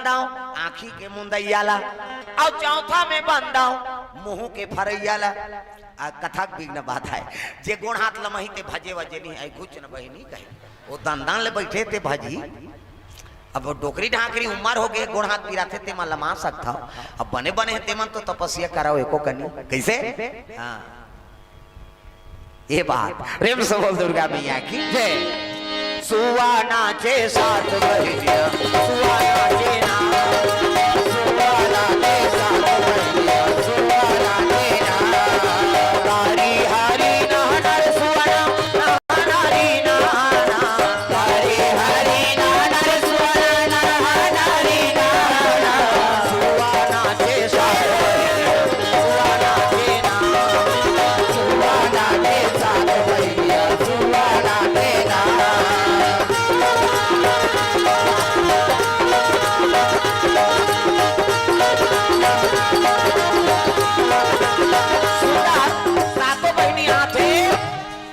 बंदाओ आँखी के मुंदैयाला और चौथा में बंदाओ मुंह के फरैयाला। कथा बिघ्न बात है जे गुण हाथ लमही ते भजे वजे नहीं है कुछ न बहिनी कहे वो दंदान ले बैठे थे भजी। अब डोकरी ढाकरी उम्र हो गए गुण हाथ पिराते ते मन लमा सकता अब बने बने ते मन तो तपस्या कराओ एको कनी कैसे। हाँ ये बात प्रेम से बोल दुर्गा मैया की जय। सुवा नाचे सात बहिनिया सुवा नाचे ना सुवा नाचे सात बहिनिया सुवा नाचे ना हरी हरी नहर सुवना नहरी नहना हरी हरी नहर सुवना नहरी नहना सुवा नाचे सात बहिनिया सुवा नाचे ना सुवा नाचे सात बहिनिया सुवा नाचे ना।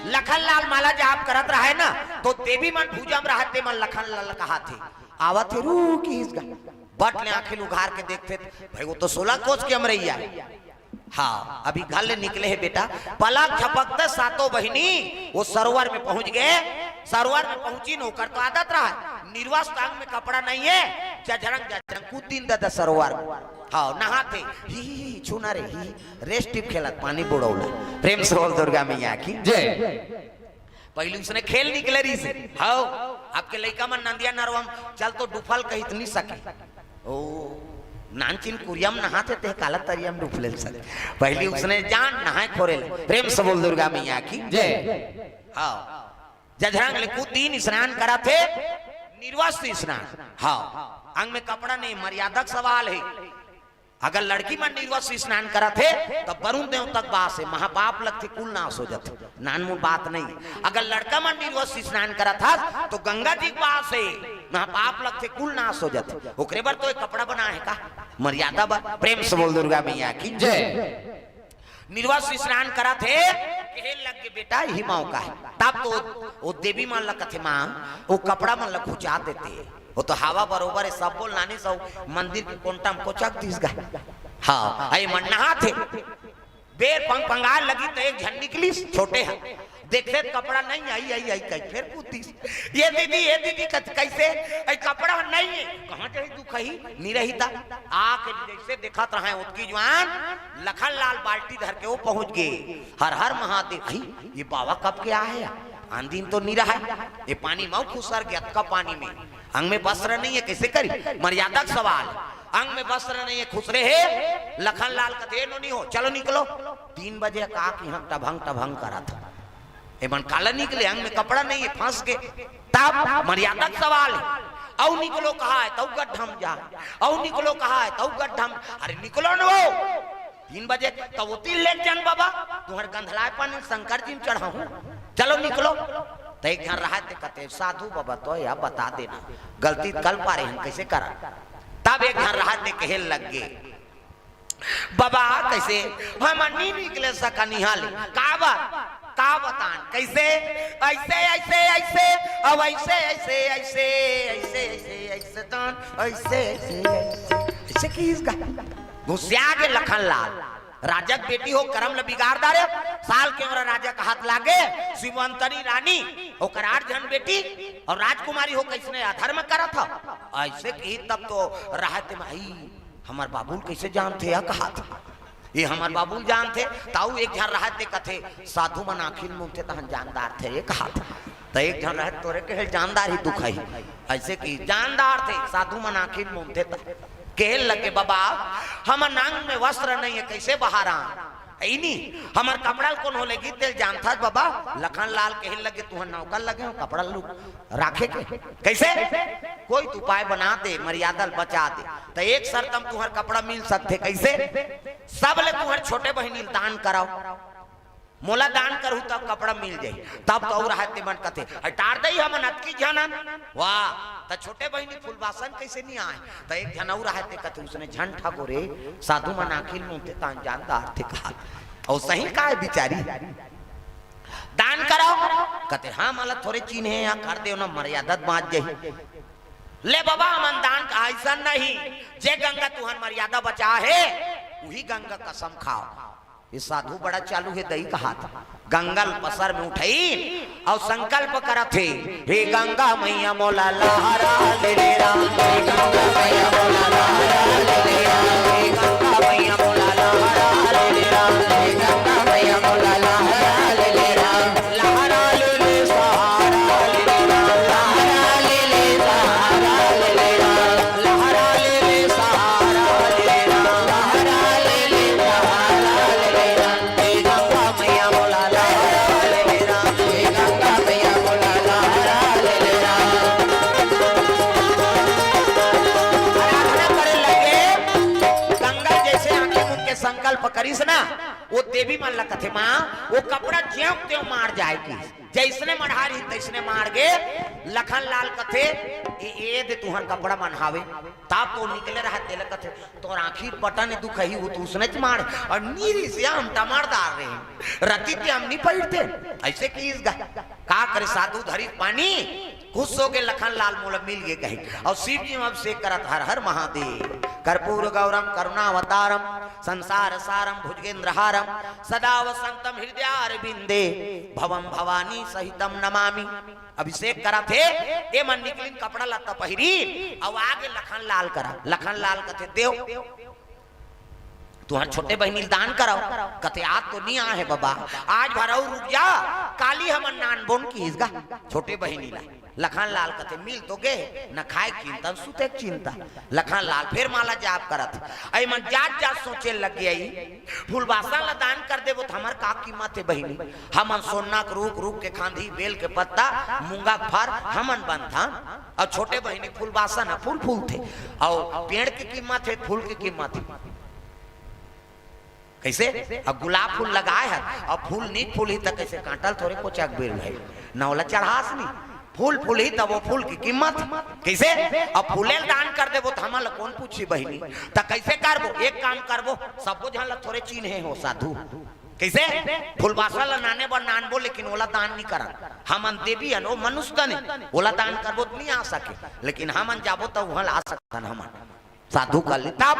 लखनलाल माला जाप करत रहे ना तो देवी मन पूजा में रहते मन लखनलाल कहा थे आवत थे रुकी इसका बट ने आंखें उघार के देखते भाई वो तो 16 कोस की अमरैया। हाँ अभी घर ले निकले है बेटा पलक झपकते सातों बहिनी वो सरोवर में पहुंच गए। सरोवर में पहुंची नौकर तो आदत रहा निर्वास टांग में कपड़ा नहीं है जजरंग जजरंग कूदीन दादा सरोवर। हाँ नहाते ही छूना रे ही रेस्ट टिप खेलत पानी बुड़ौला। प्रेम से बोल दुर्गा मैया की जय। पहले उसने खेल निकले रही से हाँ आपके लड़का मन नंदिया नरवम चल तो डुफल कही नहीं सके ओ नानचिन कुरियम नहाते थे काला तरियम डुफले सके पहले उसने जान नहाए खोरे। प्रेम से बोल दुर्गा मैया की जय। हाँ जजरंग ले कूदीन स्नान करा थे निर्वस्त्र स्नान। हाँ अंग में कपड़ा नहीं मर्यादा सवाल है। अगर लड़की मन निर्वस्त्र स्नान करा थे तो वरुण देव तक बास है महापाप लगते कुल नाश हो जाते नानमूल बात नहीं। अगर लड़का मन निर्वस्त्र स्नान करा था तो गंगा जी बास है महापाप लगते कुल नाश हो जाते ओकरे बर तो एक कपड़ा बना है का मर्यादा बा। प्रेम से बोल दुर्गा मैया की जय। निर्वस्त्र स्नान करा थे कहे लग के बेटा ही माँ का है तब तो वो देवी मन लग थे माँ वो कपड़ा मन लग घुचा देते वो तो हवा बरोबर है सब बोल नानी सब मंदिर के कोंटा में कोचक दिस गा। हाँ आई मन नहा थे बेर पंग पंगाल लगी तो एक झन निकली छोटे है देखते कपड़ा नहीं आई आई आई कहीं फिर पूछती ये दीदी कैसे आई कपड़ा नहीं है कहाँ जाए तू कही नहीं रही था आके जैसे देखा रहा उसकी जवान लखनलाल बाल्टी धर के वो पहुंच गए। हर हर महादेव ये बाबा कब के आया आंधी तो नहीं रहा ये पानी मऊ खुसर गया का पानी में अंग में वस्त्र नहीं है कैसे करी मर्यादा सवाल अंग में वस्त्र नहीं है खुसरे है लखनलाल का देर नहीं हो चलो निकलो 3 बजे का यहाँ टभंग करा था एमन काला निकले अंग में कपड़ा नहीं है फंस के तब मर्यादा सवाल है औ निकलो कहा है तब गड्ढम जा औ निकलो कहा है तब गड्ढम अरे निकलो न वो 3 बजे तब 3 लेट जान बाबा तुम्हारे गंधलाए पानी शंकर जी में चढ़ा हूँ चलो निकलो तो एक जन रहा कहते साधु बाबा तो या बता देना गलती कल पा रहे हैं कैसे करा तब एक जन रहा कहे लग गए बाबा कैसे हम नहीं निकले सका निहाले का बतान कैसे ऐसे ऐसे ऐसे अब ऐसे ऐसे ऐसे ऐसे ऐसे ऐसे तान ऐसे ऐसे ऐसे की इसका घुसिया के लखनलाल राजक बेटी हो करम ल बिगाड़ दारे साल के और राजा का हाथ लागे शिवंतरी रानी होकर 8 जन बेटी और राजकुमारी हो कैसने अधर्म करा था ऐसे की तब तो राहत भाई हमार बाबूल कैसे जानते या कहा था ये हमार बाबूल जानते ताऊ एक जन रहते कथे साधु मन आखिर मुंह तहन जानदार थे ये कहा था तो एक जन रह तोरे के जानदार ही दुख है ऐसे की जानदार थे साधु मन आखिर मुंह थे कहे लगे बाबा हमार नांग में वस्त्र नहीं है कैसे बहारा हमार कपड़ा कौन हो लेगी तेल जानता बाबा लखनलाल कहे लगे तुहर नौकर लगे हो कपड़ा लू राखे के कैसे कोई उपाय बना दे मर्यादा बचा दे तो एक शर्तम तुहर कपड़ा मिल सकते कैसे सब ले तुहर छोटे बहनी दान कराओ मोला दान करूँ तब कपड़ा मिल जाये तब तो रहते मन कथे हटार दई हम नटकी झनन वाह तो छोटे बहनी फुलवासन कैसे नहीं आए तो एक झन और रहते कथे उसने झन ठाकुरे साधु मन आखिर मुंह तान जानदार थे कहा और सही का है बिचारी दान कराओ कहते हाँ मला थोड़े चीन है यहाँ कर दे ना मर्यादा बाँच जाही ले बाबा हमन दान का ऐसा नहीं, जे गंगा तुहन मर्यादा बचा है वही गंगा कसम खाओ। ये साधु बड़ा चालू है, दही कहा था गंगल पसर में उठई और संकल्प करत थे, हे गंगा मैया मोला लहरा ले ले रा, हे गंगा मैया मोला लहरा ले ले रा, हे गंगा मैया मोला लहरा ले ले रा, हे गंगा मैया मोला लहरा ले ले रा, लहरा ले ले सहारा ले ले रा, लहरा ले ले सहारा ले ले रा, लहरा ले ले सहारा ले ले रा, लहरा ले ले सहारा ले ले रा, हे गंगा मैया मोला लहरा ले ले रा, हे गंगा मैया मोला लहरा ले ले रा। आराधना करे लगे, गंगा जैसे आंखें मूंद के संकल्प करीस ना, वो देवी मन ला कथे माँ वो कपड़ा ज्यों त्यों मार जाएगी, जैसने मढ़ारी तैसने मार गे। लखन लाल कथे ए दे तुहर कपड़ा मनहावे, ताप तो निकले रहा तेल कथे तो आखिर बटन दुखही हो तो उसने मार और नीरी से हम टमारदार रहे रति ते हम नहीं पड़ते ऐसे की इस का करे साधु धरी पानी खुश हो गए। लखन लाल मोल मिल गए कहीं और शिव जी अब से करत हर हर महादेव कर्पूर गौरम करुणावतारम संसार सारम भुजगेंद्रहारम सदा वसंतम हृदयारविंदे भवम भवानी सहितम नमामि। अभिषेक करा थे ए मन निकलिन कपड़ा लत्ता पहिरी अब आगे लखन लाल करा। लखन लाल कथे देव तुहर छोटे बहनी दान कराओ, कथे आज तो नहीं आए बाबा, आज भराऊ रुक जा, काली हमन नान बोन की इसगा छोटे बहनी ला। लखन लाल कथे मिल तो गे न खाए चिंता सुते चिंता। लखन लाल फिर माला जाप करत आई मन जात जात सोचे लग गई फूलबासा ला दान कर दे वो हमर का कीमत है बहनी। हमन सोना रूक रूक के खांधी बेल के पत्ता मूंगा फर हमन बनता और छोटे बहनी फूलबासा ना फूल फूल थे और पेड़ की कीमत है फूल की कीमत है कैसे। अब गुलाब फूल लगाए है अब फूल नहीं फूल ही तक कैसे कांटल थोड़े को चक बेल है नौला चढ़ास नहीं फूल फूल ही तब वो फूल की कीमत कैसे। अब फूले दान कर दे वो तो हमारा कौन पूछी बहनी तो कैसे करबो। एक काम करबो सबको जहाँ थोड़े चिन्हे हो साधु कैसे फूलबासा ला नाने बर नान बो लेकिन ओला दान नहीं करा। हमन देवी अनो मनुष्य ने ओला दान करबो तो नहीं आ सके लेकिन हमन जाबो तो वहां आ सकता हमन साधु का लिताब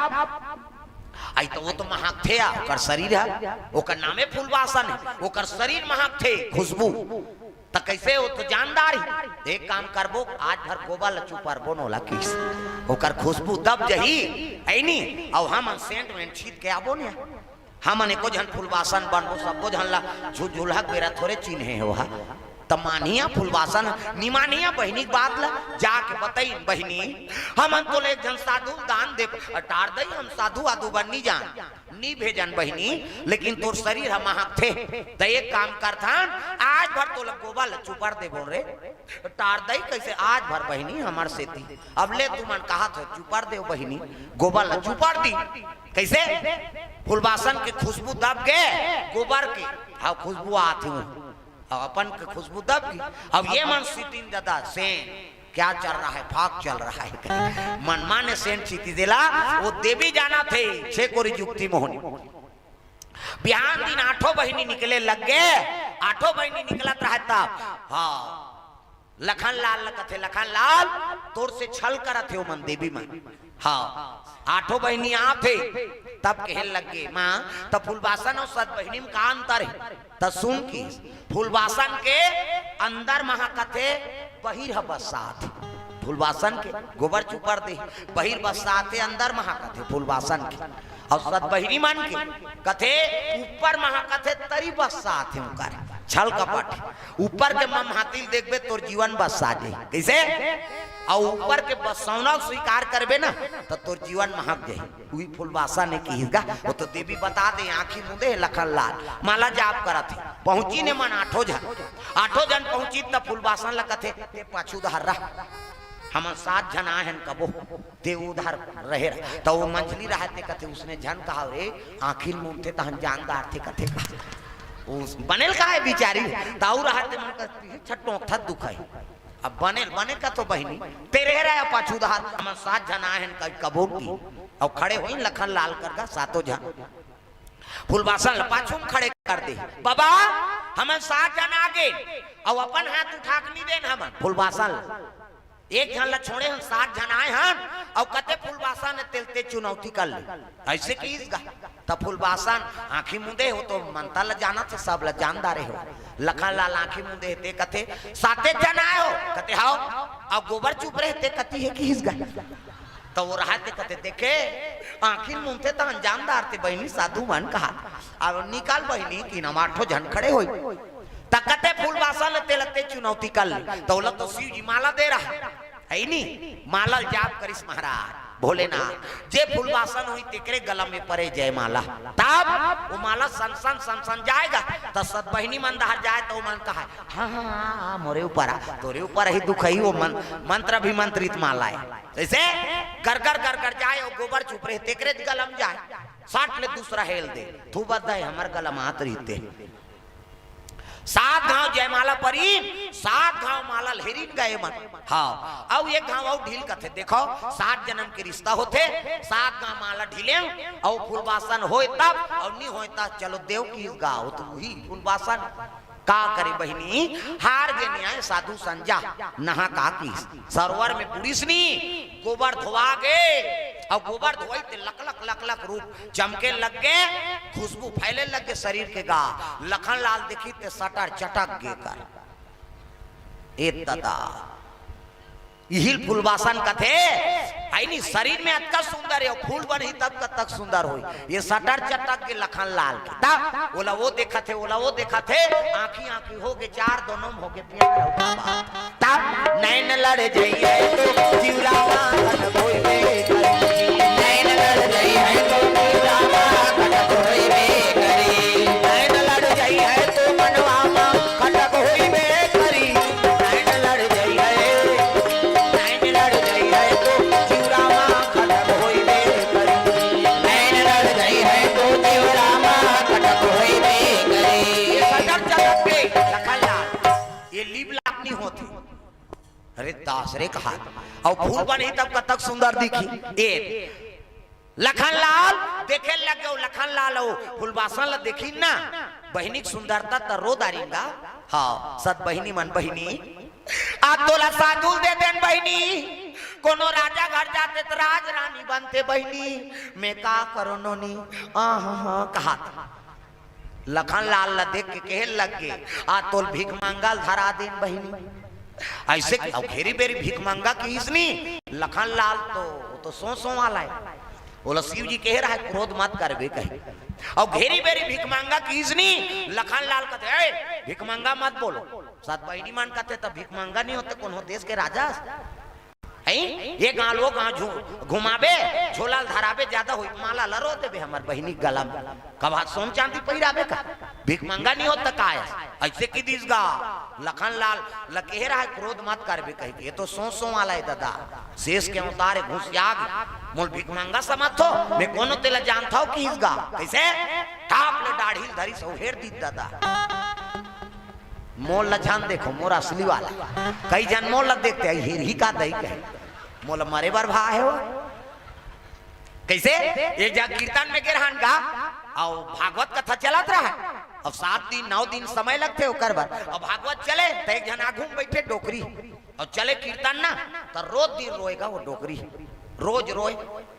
आई तो वो तो महक थे ओकर शरीर है ओकर नामे फूलबासा ने ओकर शरीर महक थे खुशबू तो कैसे हो तो जानदारी। एक काम करबो आज भर गोबल चुपर बोनोला किस ओकर खुशबू दब जही ऐनी और हम सेंट में छीट के आबो ने हमन एको जन फूलबासन बनबो सबको जन ला झुझुलहक बेरा थोड़े चिन्हे हो हा तमानिया फूलबासन निमानिया बहनी बात ला जाके बताई बहनी हमन तो एक जन साधु दान दे टार दई हम साधु आदू बन्नी जान नी भेजन बहनी लेकिन तोर शरीर हम महक थे तो एक काम करथन आज भर तो गोबल चुपर दे बोल रे टार दई कैसे आज भर बहनी हमार सेती अब ले तू मन कहा था चुपर दे बहनी गोबल चुपर दी कैसे फूलबासन के खुशबू दब गए गोबर के हाँ खुशबू आती हूँ अब अपन के खुशबू दब की। अब ये मन सीटिन दादा सेन क्या चल रहा है फाक चल रहा है मन माने सेन सीटी दिला वो देवी जाना थे छे कोरी जुक्ति मोहनी बिहान दिन आठों बहनी निकले लग गए आठों बहनी निकलत रहता हाँ लखन लाल कथे लखन लाल तोर से छल करत थे मन देवी मन हाँ आठों बहनी आते तब कहे लग गए माँ तब फूलबासन और सत बहनी में का अंतर है तब सुन की फूलबासन के अंदर महाकथे बहिर है बसात फूलबासन के गोबर चुपर दे बहिर बसाते अंदर महाकथे फूलबासन के और सत बहिरी मन के कथे ऊपर महाकथे तरी बसात है उनका छल कपट ऊपर के मम हातिल देखबे तोर जीवन बसा जाए कैसे और ऊपर के बसौना स्वीकार करबे ना तो तोर जीवन महक जाए वही फूलबासा ने कहीगा वो तो देवी बता दे आंखी मुदे लखन लाल माला जाप करा थे पहुंची ने मन आठों जन पहुंची तब फूलबासा लगते ते पाछू उधर रहा हम 7 जन आहन कबो ते उधर रहे तो वो मंजली रहते कथे उसने जन कहा रे आखिर मुंह थे तहन जानदार थे कथे का उस बनेल का है बिचारी ताऊ रहते मन करती छट्टों थत दुख है अब बने का तो बहनी तेरे रहा पाछू दहार हम 7 जन आहन कबो की और खड़े हुई लखन लाल कर सातों जन फूलबासन पाछू खड़े कर दे बाबा हम 7 जन आगे और अपन हाथ उठा के नहीं देन हम फूलबासन एक जन ला छोड़े हम 7 जन आए हन और कते फुलबासा ने तेलते चुनौती कर ले ऐसे की इसका तब फुलबासन आंखी मुंदे हो तो मनता ला जाना थे सब ला जानदारे हो लखन लाल आंखी मुंदे ते कथे 7 जन आए हो कते हाओ अब गोबर चुप रहे ते कती है कि इसका तो वो रहा ते कते देखे आंखी मुंदे तो जानदार ते बहनी साधु मन कहा अब निकाल बहनी कि न 8 जन खड़े होई तकते फूलबासा ले तेलते चुनौती कर ले दौलत तो शिव जी माला दे रहा है नहीं माला जाप करिस महाराज भोलेनाथ जे फूलबासन हुई तेकरे गला में पड़े जय माला तब वो माला सन सन सन सन जाएगा तो सत बहिनी मन दहर जाए तो मन कहा हाँ हाँ हाँ मोरे ऊपर तोरे ऊपर ही दुख ही वो मंत्र अभिमंत्रित माला है जैसे कर कर कर कर जाए और गोबर चुप रहे तेकरे गलम जाए 60 ले दूसरा हेल दे तू बधाई हमार गलम हाथ रहते 7 गांव जयमाला परी 7 गांव माला लहरीन गए मन हाँ अब एक गांव और ढील कथे देखो 7 जन्म के रिश्ता होते 7 गांव माला ढीले और फुलबासन होए तब और नहीं होए तब चलो देव की गाँव तो वही फुलबासन का करे बहिनी हार गे न्याय साधु संजा नहा का की सरोवर में पुलिसनी गोबर धोवा गे और गोबर धोई ते लक लक लक लक रूप चमके लग गए खुशबू फैले लग गए शरीर के गा लखन लाल देखी ते सटर चटक गे कर ए दादा यही फूलबासन कथे आईनी शरीर में अत्ता सुंदर है फूल बन ही तब तक सुंदर हो ये सटर चटक के लखन लाल तब ओला वो देखा थे ओला वो देखा थे आंखी आंखी हो गए 4 दोनों हो गए प्यार हो तब नैन लड़ जाइए तो जीवरावा कन कोई बे नैन लड़ जाइए तो जीवरावा कन कोई बे करी नैन लड़ जाइए तो मनवा कटक होई बे करी नैन लड़ जाइए अरे दास रे कहा और फूल बनी तब कतक सुंदर दिखी ए लखन लाल देखे लग गए लखन लाल फुलबासन ला देखी ना बहिनी सुंदरता तो रो दारिंगा हाँ सत बहिनी मन बहिनी आ तोला साधु दे देन बहिनी कोनो राजा घर जाते तो राज रानी बनते बहिनी मैं का करो नोनी हाँ कहा लखन लाल ला देख के कहे लग गए आ तोल भीख मांगल धरा देन बहिनी ऐसे घेरी बेरी भीख मांगा की इसनी लखन लाल तो सो वाला है बोला शिव जी कह रहा है क्रोध मत करबे कहे और घेरी बेरी भीख मांगा की इसनी लखन लाल कहते भीख मांगा मत बोलो सात बहिनी मान कहते तब भीख मांगा नहीं होते कौन हो देश के राजा ये गाँव वो गाँव घुमाबे झोला धराबे ज्यादा हुई माला लरो देबे हमार बहिनी गला में कबा सोन चांदी पहिराबे का भीख मांगा नहीं होता का ऐसे की दिस गा लखन लाल लकह रहा है क्रोध मत करबे कहे ये तो सो वाला है दादा शेष के उतारे घुस जाग मोल भीख मांगा समझ हो मैं कोनो तेला जानता हूं कि इस गा कैसे टाप ले दाढ़ी धरी सोहेर दी दादा मोल लछान देखो मोर असली वाला कई जन मोल देखते हैं हिर ही का दही कहे मोल मरे बार भा है वो कैसे एक जगह कीर्तन में गिरहन का और भागवत कथा चलत रहा अब 7 दिन 9 दिन समय लगते हो कर बार अब भागवत चले तो एक जन आगू में बैठे डोकरी और चले कीर्तन ना तो रोज दिन रोएगा वो डोकरी रोज रोए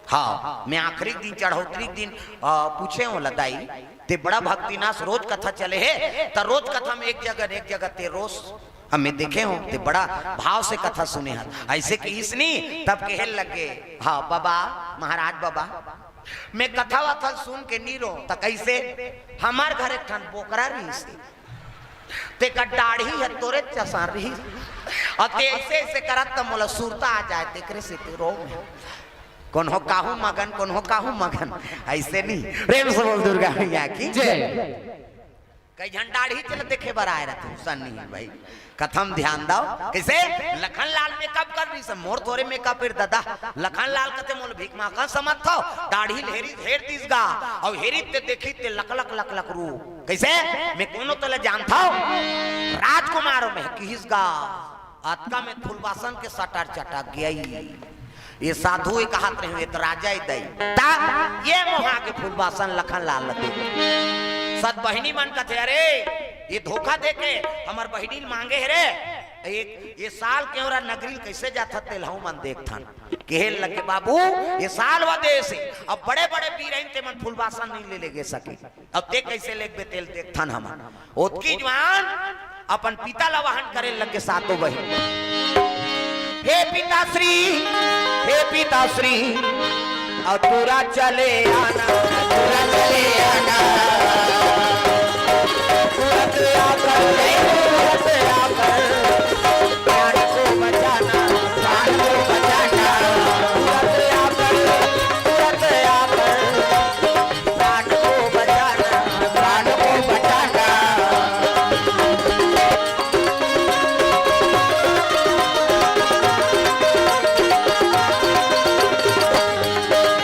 हाँ मैं आखिरी दिन चढ़ौतरी दिन पूछे हूँ लदाई ते बड़ा भक्तिनाश रोज कथा चले है तो रोज कथा में एक जगह ते रोज हमें देखे हो ते बड़ा भाव से कथा सुने हैं ऐसे कि इसनी तब कहे लगे हाँ बाबा महाराज बाबा मैं कथा वथा सुन के नीरो तो कैसे हमार घर एक ठन बोकरा रही से ते का दाढ़ी है तोरे चसान रही और ते ऐसे करत तो मोला सुरता आ जाए तेकरे से ते रो में कौन हो काहू मगन ऐसे नहीं प्रेम से बोल दुर्गा मैया की जय कई झंडाड़ी चल देखे बर आए रहते सन्नी भाई कथम ध्यान दाओ कैसे लखन लाल मेकअप कर रही से मोर थोड़े मेकअप फिर दादा लखन लाल कहते मोल भीख मांगा समझ था दाढ़ी हेरी हेर दिस गा और हेरी ते देखी ते लक लक लक लक रू कैसे मैं कोनो तले जानता हूं राजकुमारों में किस गा आत्का में फुलबासन के सटर चटक गई ये साधु एक हाथ रहे तो राजा ही दई ता ये मोहा के फुलबासन लखन लाल लगे सत बहिनी मन कहते अरे ये धोखा देके हमार बहिनी मांगे है रे एक ये साल के और नगरी कैसे जाता तेलहू मन देखथन केहल लगे बाबू ये साल वदे से अब बड़े बड़े पी रहे थे मन फुलबासन नहीं ले लेगे सके अब ते कैसे लेके तेल देखथन हम ओतकी जवान अपन पिता ला वाहन करे लगे सातों बहन हे पिताश्री और पूरा चले आना तुरंत आकर प्राण को बचाना तुरंत आकर प्राण को बचाना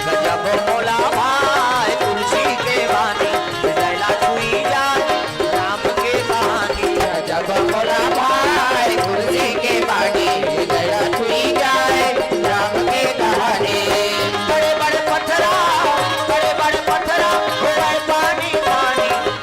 गजब मोला भाई तुलसी के बानी दैला छुई जाए राम के कहानी गजब मोला भाई तुलसी के बानी दैला छुई जाए राम के कहानी बड़े बड़े पत्थरा हो गए पानी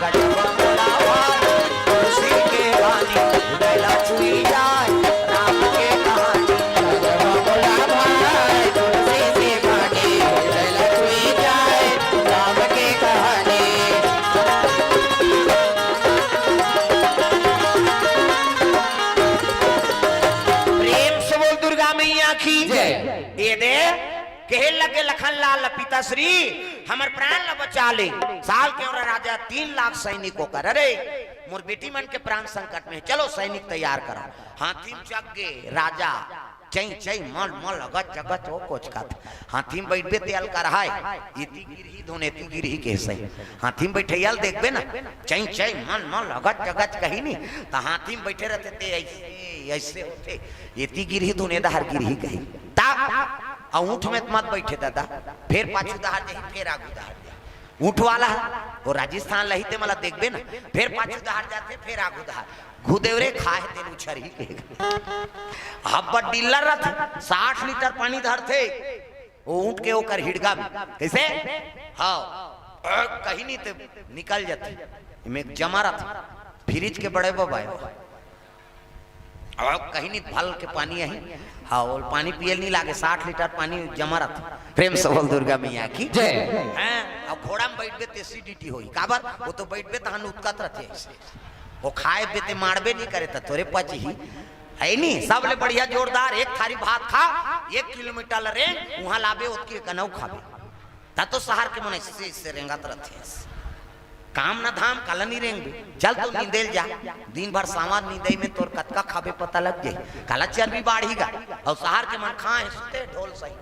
गजब मोला भाई तुलसी के बानी दैला छुई जाए राम के कहानी गजब मोला भाई तुलसी के बानी दैला छुई जाए राम के कहानी प्रेम से बोल दुर्गा मैया की ये दे कहे लगे लखन लाल पिताश्री हमर प्राण ल बचा ले साल के और राजा 3 लाख सैनिकों कर अरे मोर बेटी मन के प्राण संकट में चलो सैनिक तैयार करो हाथी चक गे राजा चई मल लगत जगत हो कुछ का हाथी में बैठबे तेल कर हाय इति गिरही धोने इति गिरही के सही हाथी में बैठे यल देखबे ना चई मल लगत जगत कहीं नहीं तो हाथी में बैठे रहते ते ऐसे होते इति गिरही धोने दहर गिरही कहीं ता ऊँट में मत बैठे दादा फिर पाछू दहार जाही फिर आगू दहार ऊँट वाला वो राजस्थान लहीते मला देखबे ना फिर पाछू दहार जाते फिर आगू दहार घुदेवरे खाए तेन उछरी के हब्बा डीलर रथ 60 लीटर पानी धरते वो ऊँट के ओकर हिड़गा में कैसे हाँ कहीं नहीं तो निकल जाते में जमा रहा फ्रिज के बड़े बबाए कहीं नहीं भल के पानी यही हाँ वो पानी पियल नहीं लागे 60 लीटर पानी जमा रहा प्रेम से बोल दुर्गा मैया की जय अब घोड़ा में बैठबे तो एसिडिटी होई काबर वो तो बैठबे तहन उत्कत रहते वो खाए बेते मारबे नहीं करे तोरे पच ही है नहीं सबले बढ़िया जोरदार एक थारी भात खा 1 किलोमीटर रे वहां लाबे उसकी कनौ खाबे ता तो शहर के मन से रेंगत रहते काम ना धाम कल नहीं रेंगे चल तो नींदेल जा दिन भर सामान नींदे में तोर कतका खाबे पता लग जाए काला चर्बी बाढ़ीगा और शहर के मन खाए सुते ढोल सही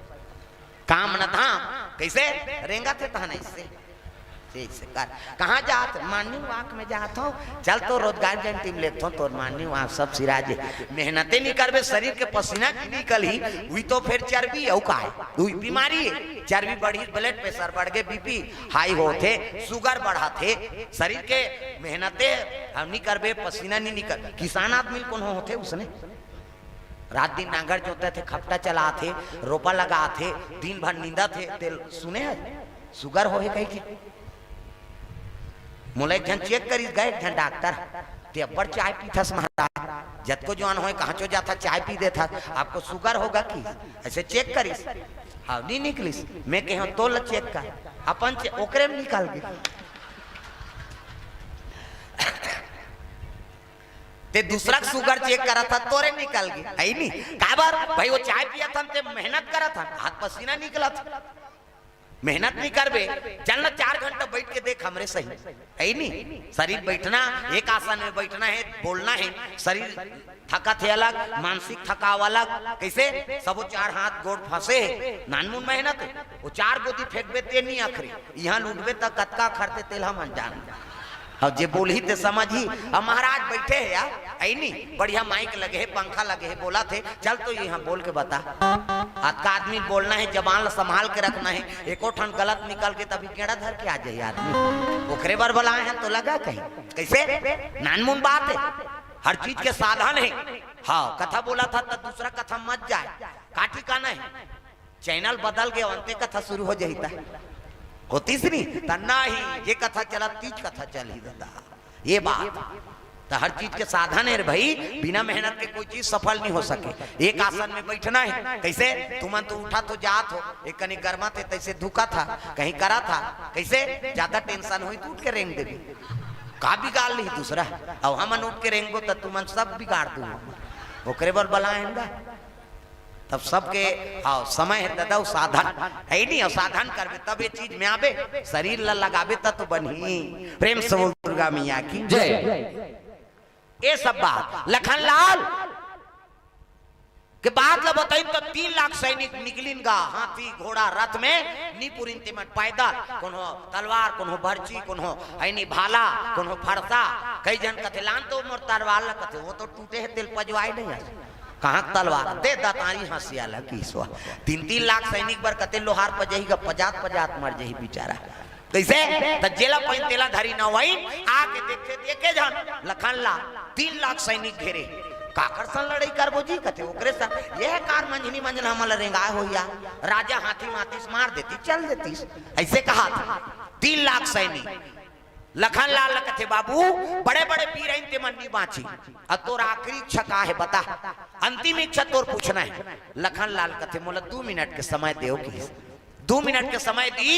काम ना धाम कैसे रेंगा थे तहन इससे कहाँ जात मॉर्निंग वॉक में जात हो चल तो रोजगार टीम लेते हो तो मॉर्निंग वॉक सब सिराजे मेहनते नहीं करबे शरीर के पसीना निकल ही हुई तो फिर चर्बी औ का है हुई बीमारी है चर्बी बढ़ी ब्लड प्रेशर बढ़ गए बीपी हाई होते शुगर बढ़ा थे शरीर के मेहनते हम नहीं करबे पसीना नहीं निकल किसान आदमी कौन होते उसने रात दिन नांगर जोते थे खपटा चलाते रोपा लगाते दिन भर नींदा थे तेल सुने है शुगर हो कहीं के मोला एक जन चेक करी गए एक डॉक्टर ते अब्बड़ चाय पीथस महाराज जत को जवान होए कहाँ चो जाता चाय पी देता आपको शुगर होगा कि ऐसे चेक करीस हाँ नहीं निकलिस मैं कह तो ल चेक कर अपन ओकरे में निकाल गए ते दूसरा शुगर चेक करा था तोरे निकल गई है नहीं काबर भाई वो चाय पिया था ते मेहनत करा था हाथ पसीना निकला था मेहनत नहीं करबे चलना 4 घंटा बैठ के देख हमरे सही है नहीं शरीर बैठना एक आसन में बैठना है बोलना है शरीर थका थे अलग मानसिक थकाव अलग कैसे सब 4 हाथ गोड़ फंसे नानमुन मेहनत वो 4 गोदी फेंकबे ते नहीं आखरी यहाँ लूटबे तक कतका खरते तेल हम अनजान अब जे बोली ते समझी अब महाराज बैठे है यार आई नहीं बढ़िया माइक लगे है पंखा लगे है बोला थे चल तो यहाँ बोल के बता आज का आदमी बोलना है जबान संभाल के रखना है एको ठन गलत निकल के तभी केड़ा धर के आ जाए आदमी ओखरे बार बुलाए हैं तो लगा कहीं कैसे नानमुन बात है हर चीज के साधन है हाँ कथा बोला था तो दूसरा कथा मत जाए काठी का नहीं चैनल बदल गए अंते कथा शुरू हो जाता होती सी नहीं तन्ना ही ये कथा चला तीज कथा चल ही दादा ये बात तो हर चीज के साधन है भाई, बिना मेहनत के कोई चीज सफल नहीं हो सके। एक आसन में बैठना है, कैसे तुमन तो उठा तो जात हो, एक कहीं गर्मा थे तैसे धुका था, कहीं करा था, कैसे ज्यादा टेंशन हुई तो उठ के रेंग देवी, का बिगाड़ ली दूसरा। और हमन उठ के रेंगो तो तुमन सब बिगाड़ दू, ओकरे बल बलाएंगा तब सबके। हाँ समय है दादा, साधन है नहीं, साधन करबे तब ये चीज में आबे, शरीर ला लगाबे तो बनी। प्रेम से बोल दुर्गा मैया की जय। ये सब बात लखनलाल के बाद ला बताई तो 3 लाख सैनिक निकलिन गा, हाथी घोड़ा रथ में नीपुरिन तिमन पैदल, कोनो तलवार, कोनो बर्ची, कोनो ऐनी भाला, कोनो फरसा। कई जन कथे लान तो मोर तलवार ला कथे, वो तो टूटे है दिल पजवाई नहीं है, कहाँ तलवार दे दातारी हंसिया लगी। 3-3 लाख सैनिक बर कते लोहार पजही का पजात पजात मर जही बेचारा। कैसे तो जेला पहिन तेला धरी न वही आके देखे जन लखनलाल 3 लाख सैनिक घेरे, काकर सन लड़ाई करबो जी कथे ओकरे सन। यह कार मंजनी मंजन हमल रेंगाए होया, राजा हाथी मातीस मार देती चल देती, ऐसे कहा था। 3 लाख सैनिक लखनलाल कथे बाबू बड़े बड़े पीर ते मन्नी बाची, और तोर आखिरी इच्छा का है बता, अंतिम इच्छा तोर पूछना है। लखनलाल कथे मोला 2 मिनट के समय देओ की, 2 मिनट के समय दी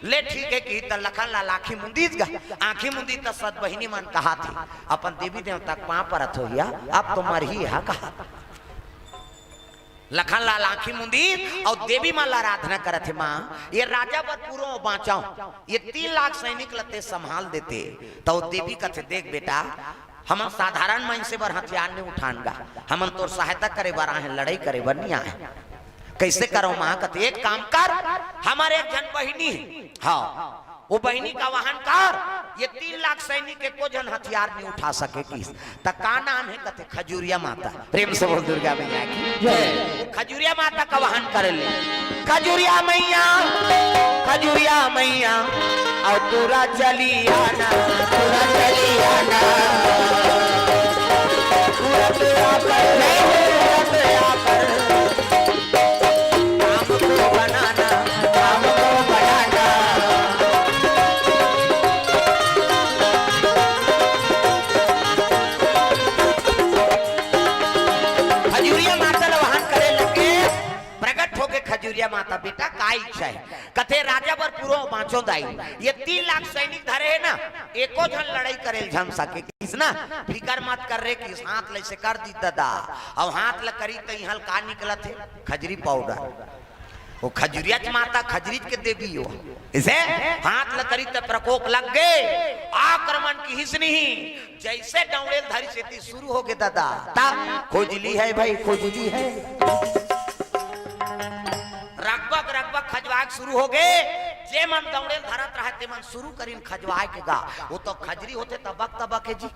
ले, ठीक है की। त लखनलाल आँखी मुंदीज गा, आँखी मुंदी त सद बहिनी मन कहा थी अपन देवी देवता पां परत हो गया, अब तो मर ही है कहा। लखनलाल आँखी मुंदी और देवी मां आराधना करत है, माँ ये राजा बर पूरो बाँचाओ, ये 3 लाख सैनिक लते संभाल देते। तो देवी कथे देख बेटा, हम साधारण मन से बर हथियार नहीं उठानगा, हम तोर सहायता करे बर आए, लड़ाई करे बर नहीं आए। कैसे करो माँ कथे एक काम कर, हमारे एक जन बहिनी, हाँ वो बहिनी का वाहन कर, ये 3 लाख सैनिक के को जन हथियार नहीं उठा सके किस तक का नाम है कथे खजूरिया माता। प्रेम से बोल दुर्गा मैया की। खजूरिया माता का वाहन कर ले, खजूरिया मैया, खजूरिया मैया और पूरा चली आना, पूरा चली आना, पूरा तेरा कर माता। बेटा का इच्छा है कथे राजा बर पूरो बाँचो दाई, ये 3 लाख सैनिक धरे है ना, एको जन लड़ाई करे झम सके किस ना, फिकर मत कर रे किस, हाथ ले से कर दी दादा, और हाथ ल करी तो हल्का निकला थे खजरी पाउडर, वो खजुरिया माता खजरीज के देवी हो, इसे हाथ ल करी तो प्रकोप लग गए, आक्रमण की हिस्स नहीं, जैसे डौड़ेल धरी से शुरू हो गए दादा, तब खोजली है भाई, खोजली है, रगबग रगबग खजवाग शुरू हो गए, जे मन दौड़ेल धरत रहे ते मन शुरू करीन खजवाए के गा, वो तो खजरी होते तबक तबक है जी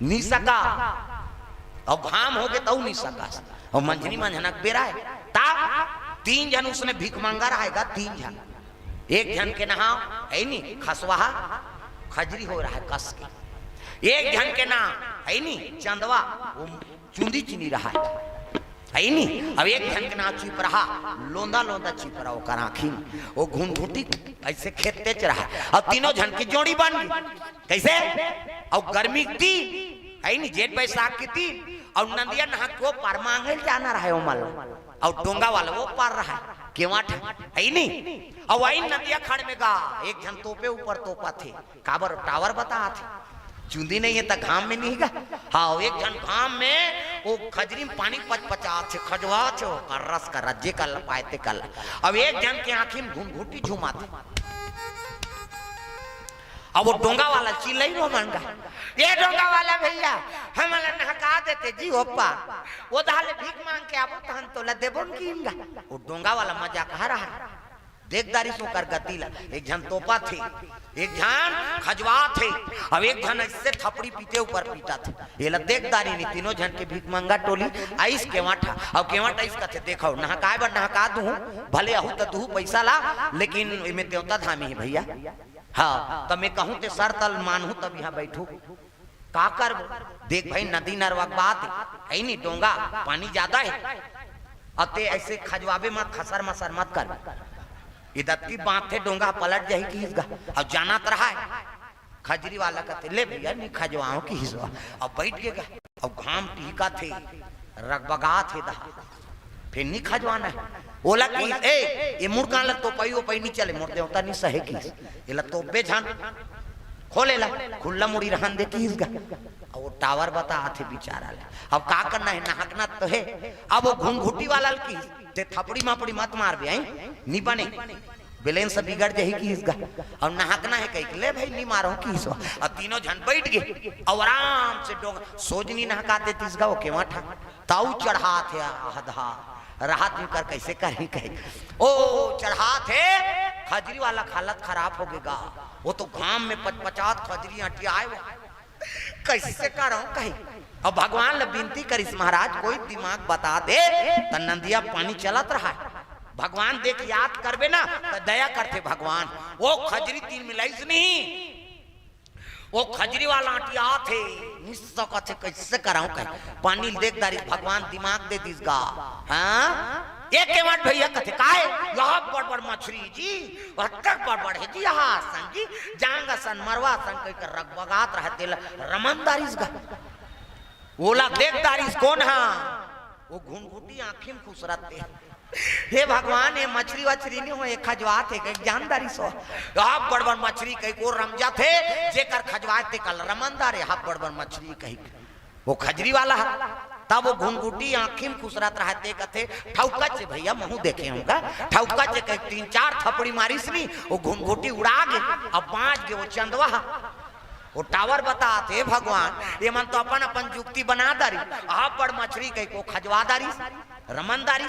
नी सका, और घाम हो गए तो नहीं सका, और मंजनी मंझनक बेरा है, तब 3 जन उसने भीख मांगा रहेगा, 3 जन, एक जन के नहा है नहीं खसवाहा खजरी हो रहा है कस के, एक जन के ना है नहीं चंदवा वो चुंदी चिनी रहा है नहीं, अब एक जन के ना चिप रहा लोंदा लोंदा चिप रहा, वो कराखी वो घूंघूटी ऐसे खेत तेज रहा, और तीनों जन की जोड़ी बन गई, कैसे, और गर्मी थी है नहीं, जेठ बैसाख की थी, और नदिया नहा को पार मांगे जाना रहा है उमल, और डोंगा वाला वो पार रहा है केवाट है नहीं, और वही नदिया खड़ में गा, एक जन तोपे ऊपर तोपा थे, काबर टावर बता थे, चुंदी नहीं है तो घाम में नहीं गा, हाँ एक जन घाम में वो खजरी में पानी पचपचा थे, खजवा थे, कर रस का रज्जे का पाए कल, अब एक जन के आंखी में घूंघूटी झुमाते, अब वो डोंगा वाला चिल्लाई वो मांगा, ये डोंगा वाला भैया हमारा नहका देते जी ओप्पा, वो दाले भीख मांग के अब तहन तो ला देबो की इनगा, वो डोंगा वाला मजा कहा रहा है, देखदारी सो कर गतीला, एक जन तोपा थे, एक जन खजवा थे, अब एक जन इससे थपड़ी पीते ऊपर पीटा थे, ये ला देखदारी नहीं, तीनों जन के भीख मांगा टोली आइस केवाठा, अब केवाठा इसका थे देखो नहकाए बर नहका दूं, भले आहू तो दूं पैसा ला, लेकिन इनमें देवता धामी है भैया, हाँ तो मैं कहूँ ते सर तल मानू तब यहाँ बैठू, का कर देख भाई नदी नरवा बात है नहीं, डोंगा पानी ज्यादा है, अते ऐसे खजवाबे मत, खसर मसर मत कर, इधर बात थे डोंगा पलट जाए कि अब जाना रहा है, खजरी वाला कहते ले भैया नहीं खजवाओ की हिस्सा। अब बैठ गएगा, अब घाम टीका थे, रगबगा थे दहा, फिर नहीं खजवाना है। बोला कि ए ये मुड़ कहाँ लग तो पई वो पई नहीं चले मुड़ देवता नहीं सहे की ये लग तो बे झान खोले ला खुला मुड़ी रहन दे की इसका। अब वो टावर बता थे बेचारा ले, अब का करना है नहाकना तो है। अब वो घूंघूटी वाला की ते थपड़ी मापड़ी मत मार बे आई नहीं बने बैलेंस बिगड़ जाही की इसका। और नहाकना है कहीं ले भाई नहीं मारो की इसवा। अब तीनों जन बैठ गए और आराम से डोंग सोजनी नहका देती इसका। वो केवा ठा ताऊ चढ़ा थे आधा राहत में कर कैसे करें कहीं ओ चढ़ा थे। खजरी वाला हालत खराब हो गएगा, वो तो घाम में 50 खजरी हटी आए कैसे करो कहीं। अब भगवान ले विनती करिस महाराज कोई दिमाग बता दे। तो नंदिया पानी चलत रहा है, भगवान देख याद करबे ना तो दया करते भगवान। वो खजरी 3 मिलाइस नहीं, वो खजरी वाला आटिया थे निस्सो कथे कैसे कराऊं कहीं पानी देख दारी भगवान दिमाग दे दिसगा। हाँ एक के बाद भैया कथे काहे यहाँ बड़ मछली जी तक बड़ है जी यहाँ सन जी जांगा सन मरवा सन कहीं कर रगबगात रहते रमनदारीस गा बोला देख दारीस कौन हाँ वो घुनघुटी आँखें खुश रहते। हे भगवान ये मछली वछली नहीं हो खजवात है कहीं जानदारी सो आप बड़ मछली कहीं को रमजा थे जेकर खजवात थे कल रमनदार है बड़ मछली कहीं वो खजरी वाला है। तब वो घुंघुटी आँखी में खुसरत रहते कहते ठौका से भैया मुँह देखे होगा ठौका से कहीं 3-4 थपड़ी मारिस नहीं वो घुंघुटी उड़ा गए। अब 5 गए वो चंदवा वो टावर बताते भगवान ये मन तो अपन अपन जुक्ति बना दारी आप बड़ मछली कहीं को खजवादारी रमनदारी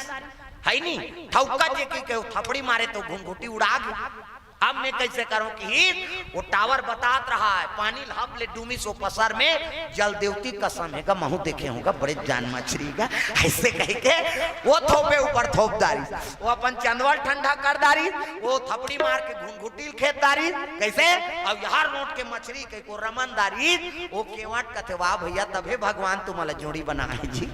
है नहीं ठौका जे की थपड़ी मारे तो घुंघुटी उड़ा गई। अब मैं कैसे करूं कि वो टावर बतात रहा है पानी हम ले डूमी सो पसर में जल देवती कसम है का महू देखे होगा बड़े जान मछली का ऐसे कह के वो थोपे ऊपर थोप दारी वो अपन चंदवल ठंडा कर दारी वो थपड़ी मार के घुंघुटी खेत दारी कैसे। अब यार नोट के मछली के को रमन दारी वो केवट कथे वाह भैया तबे भगवान तुम्हारा जोड़ी बनाए जी।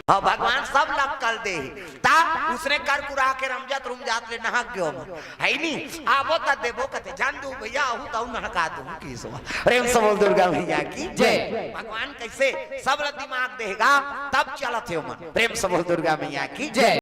हाँ भगवान सब लग कल दे ता उसने कर कुरा के रमजात रुमजात ले नहा गयो है नहीं आबो ता देबो कते जान दू भैया आहू ताऊ नहका दूं की सो प्रेम से बोल दुर्गा भैया की जय। भगवान कैसे सब दिमाग देगा तब चलत है मन प्रेम से बोल दुर्गा भैया की जय।